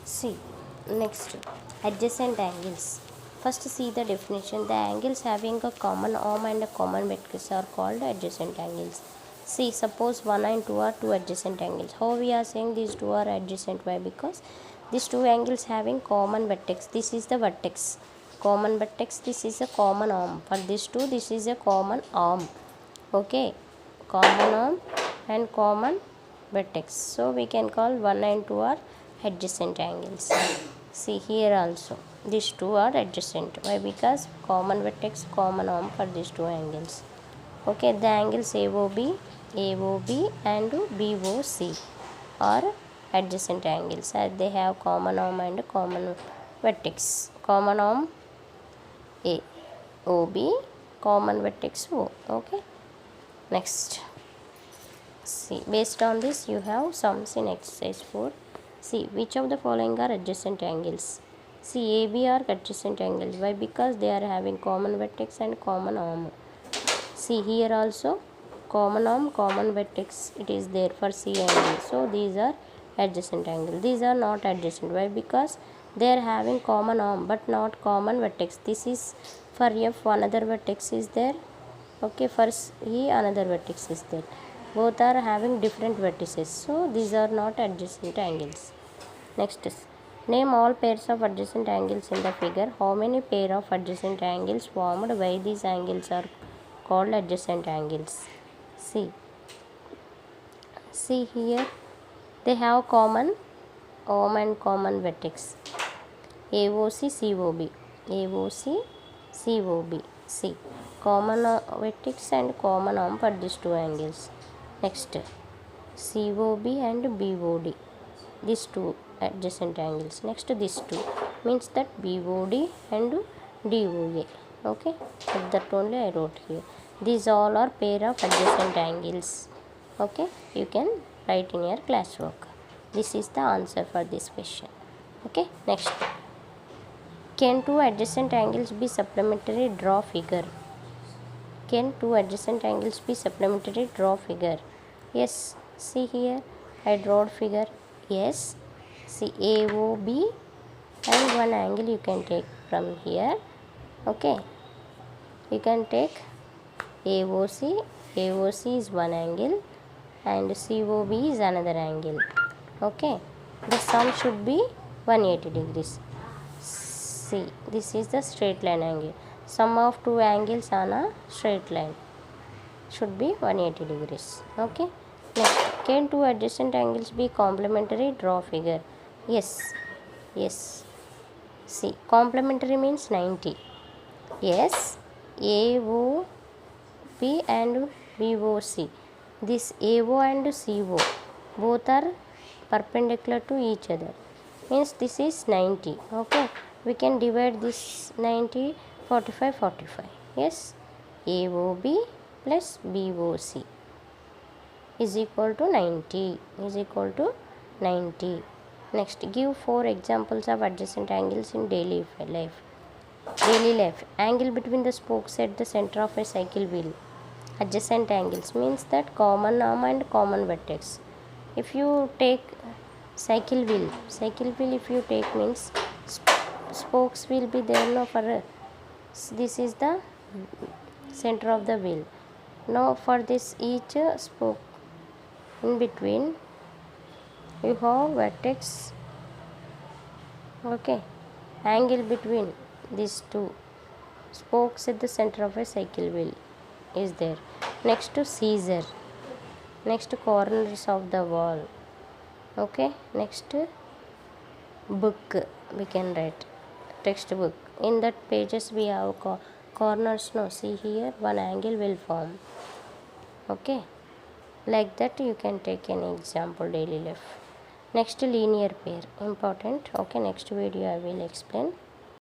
See, next, adjacent angles. First, see the definition. The angles having a common arm and a common vertex are called adjacent angles. See, suppose 1 and 2 are two adjacent angles. How we are saying these two are adjacent? Why? Because these two angles having common vertex. This is the vertex. Common vertex. This is a common arm. For these two, this is a common arm. Okay, common arm and common vertex. So we can call 1 and 2 are adjacent angles. See here also these two are adjacent. Why? Because common vertex, common arm for these two angles. Okay, the angles AOB and BOC are adjacent angles as they have common arm and common vertex. Common arm AOB, common vertex O. Okay, next. See, based on this you have sums in exercise 4. See, which of the following are adjacent angles? See, AB are adjacent angles. Why? Because they are having common vertex and common arm. See, here also common arm, common vertex, it is there for C and D. So these are adjacent angles. These are not adjacent. Why? Because they are having common arm but not common vertex. This is for F, another vertex is there. Okay, for E another vertex is there. Both are having different vertices, so these are not adjacent angles. Next is, name all pairs of adjacent angles in the figure. How many pair of adjacent angles formed? Why these angles are called adjacent angles? See here, they have common arm and common vertex. AOC COB, AOC COB. See, common vertex and common arm for these two angles. Next, COB and BOD, these two adjacent angles. Next, these two means that BOD and DOA. Okay, that only I wrote here. These all are pair of adjacent angles. Okay, you can write in your classwork. This is the answer for this question. Okay, next. Can two adjacent angles be supplementary? Draw figure. Can two adjacent angles be supplementary? Draw figure. Yes, see here I drawed figure. Yes, see AOB and one angle you can take from here. Okay, you can take AOC. AOC is one angle and COB is another angle. Okay, the sum should be 180 degrees. See, this is the straight line angle. Sum of two angles on a straight line should be 180 degrees. Okay, next, can two adjacent angles be complementary? Draw figure. Yes, see, complementary means 90. Yes, AOB and BOC, this AO and CO both are perpendicular to each other, means this is 90. Okay, we can divide this 90 45 45. Yes, AOB plus BOC is equal to 90, Next, give 4 examples of adjacent angles in daily life. Angle between the spokes at the center of a cycle wheel. Adjacent angles means that common arm and common vertex. If you take cycle wheel if you take means spokes will be there. No, for this is the center of the wheel. Now for this each spoke in between you have vertex. Okay, angle between these two spokes at the center of a cycle wheel is there. Next to scissor, next corners of the wall. Okay, next book we can write, textbook. In that pages we have corners. No, see here one angle will form. Okay, like that you can take an example daily life. Next, linear pair, important. Okay, next video I will explain.